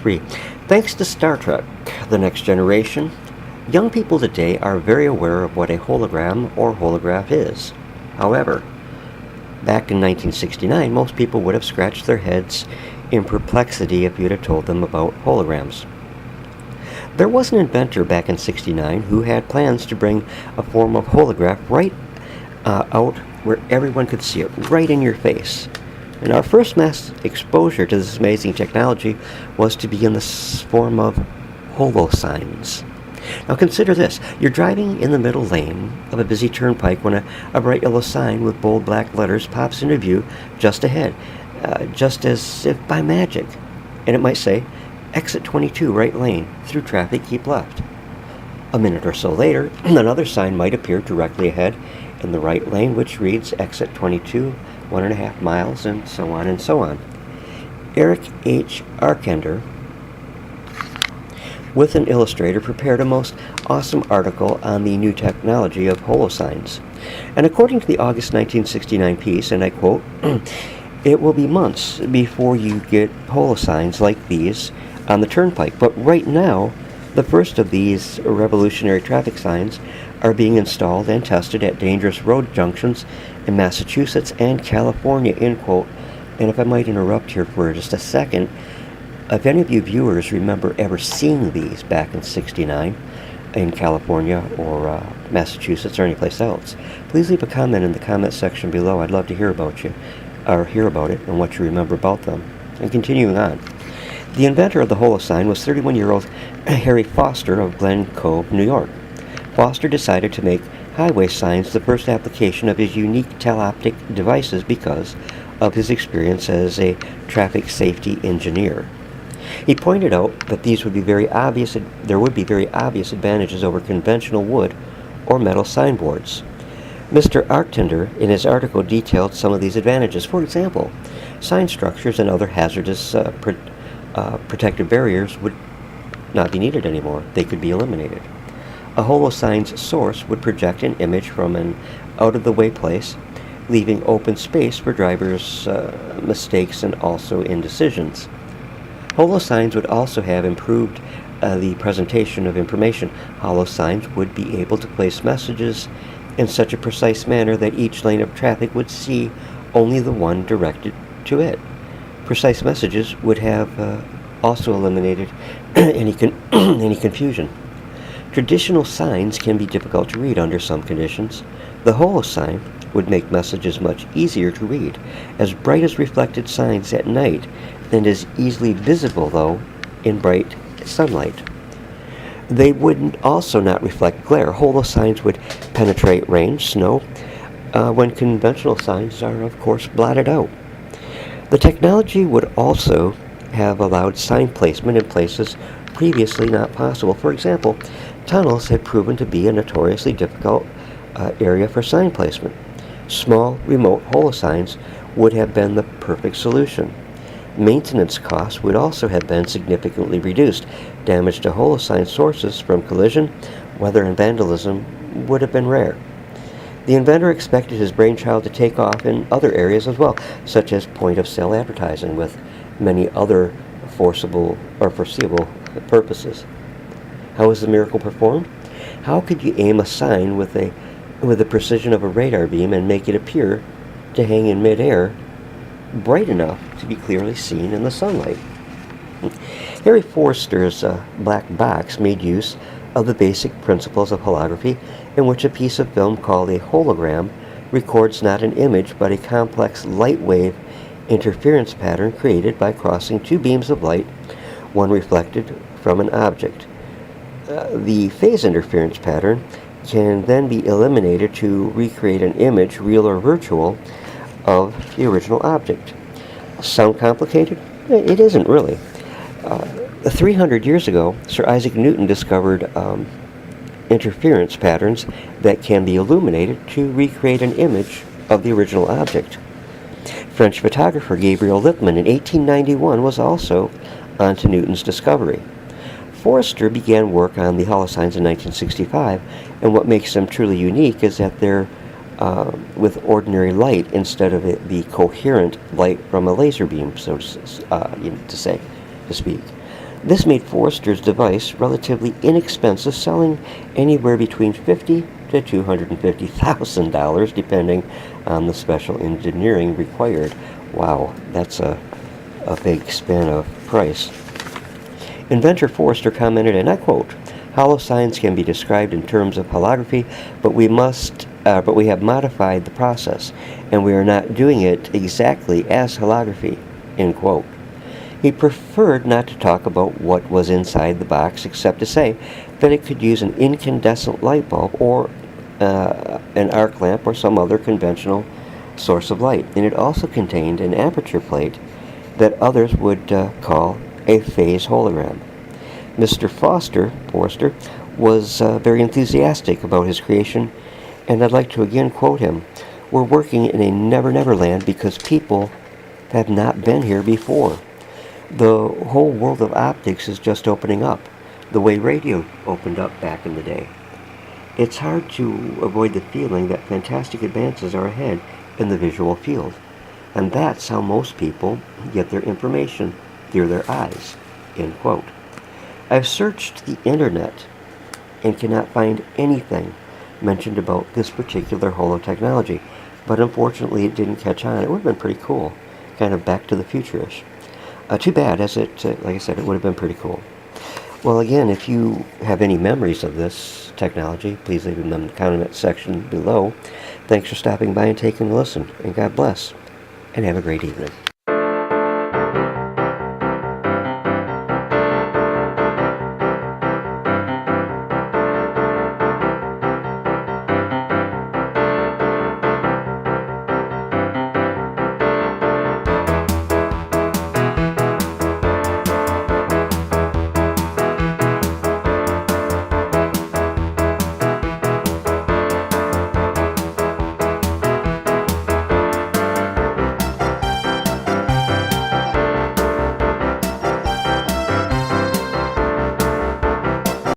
3. Thanks to Star Trek, The Next Generation, young people today are very aware of what a hologram or holograph is. However, back in 1969, most people would have scratched their heads in perplexity if you'd have told them about holograms. There was an inventor back in '69 who had plans to bring a form of holograph right out where everyone could see it, right in your face. And our first mass exposure to this amazing technology was to be in the form of Holo signs. Now consider this. You're driving in the middle lane of a busy turnpike when a bright yellow sign with bold black letters pops into view just ahead, just as if by magic. And it might say, Exit 22, right lane, through traffic, keep left. A minute or so later, another sign might appear directly ahead in the right lane, which reads Exit 22, 1.5 miles, and so on and so on. Eric H. Arkender, with an illustrator, prepared a most awesome article on the new technology of holo signs. And according to the August 1969 piece, and I quote, it will be months before you get holo signs like these on the turnpike, but right now, the first of these revolutionary traffic signs are being installed and tested at dangerous road junctions in Massachusetts and California, end quote. And if I might interrupt here for just a second, if any of you viewers remember ever seeing these back in '69 in California or Massachusetts or anyplace else, please leave a comment in the comment section below. I'd love to hear about you, or hear about it and what you remember about them. And continuing on, the inventor of the holo sign was 31-year-old Harry Foster of Glen Cove, New York. Foster decided to make highway signs the first application of his unique teleoptic devices because of his experience as a traffic safety engineer. He pointed out that there would be very obvious advantages over conventional wood or metal signboards. Mr. Arktender, in his article, detailed some of these advantages. For example, sign structures and other hazardous protective barriers would not be needed anymore. They could be eliminated. A holo sign's source would project an image from an out-of-the-way place, leaving open space for drivers' mistakes and also indecisions. Holo signs would also have improved the presentation of information. Holo signs would be able to place messages in such a precise manner that each lane of traffic would see only the one directed to it. Precise messages would have also eliminated any confusion. Traditional signs can be difficult to read under some conditions. The holo sign would make messages much easier to read, as bright as reflected signs at night and as easily visible, though, in bright sunlight. They would also not reflect glare. Holo signs would penetrate rain, snow, when conventional signs are, of course, blotted out. The technology would also have allowed sign placement in places previously not possible. For example, tunnels had proven to be a notoriously difficult area for sign placement. Small, remote holo signs would have been the perfect solution. Maintenance costs would also have been significantly reduced. Damage to holo sign sources from collision, weather, and vandalism would have been rare. The inventor expected his brainchild to take off in other areas as well, such as point-of-sale advertising, with many other foreseeable purposes. How was the miracle performed? How could you aim a sign with the precision of a radar beam and make it appear to hang in midair, bright enough to be clearly seen in the sunlight? Harry Forster's black box made use of the basic principles of holography, in which a piece of film called a hologram records not an image but a complex light wave interference pattern created by crossing two beams of light, one reflected from an object. The phase interference pattern can then be eliminated to recreate an image, real or virtual, of the original object. Sound complicated? It isn't really. 300 years ago, Sir Isaac Newton discovered interference patterns that can be illuminated to recreate an image of the original object. French photographer Gabriel Lippmann in 1891 was also onto Newton's discovery. Forster began work on the holosigns in 1965, and what makes them truly unique is that they're with ordinary light instead of the coherent light from a laser beam, so to speak. This made Forster's device relatively inexpensive, selling anywhere between $50,000 to $250,000, depending on the special engineering required. Wow, that's a big span of price. Inventor Forster commented, and I quote, "Holo signs can be described in terms of holography, but we have modified the process, and we are not doing it exactly as holography," end quote. He preferred not to talk about what was inside the box, except to say that it could use an incandescent light bulb or an arc lamp or some other conventional source of light. And it also contained an aperture plate that others would call a phase hologram. Mr. Forster was very enthusiastic about his creation, and I'd like to again quote him, "We're working in a never-never land because people have not been here before. The whole world of optics is just opening up, the way radio opened up back in the day. It's hard to avoid the feeling that fantastic advances are ahead in the visual field, and that's how most people get their information, through their eyes," end quote. I've searched the internet and cannot find anything mentioned about this particular holo technology, but unfortunately it didn't catch on. It would have been pretty cool, kind of Back to the Future-ish. Too bad, as it, like I said, it would have been pretty cool. Well, again, if you have any memories of this technology, please leave them in the comment section below. Thanks for stopping by and taking a listen, and God bless, and have a great evening.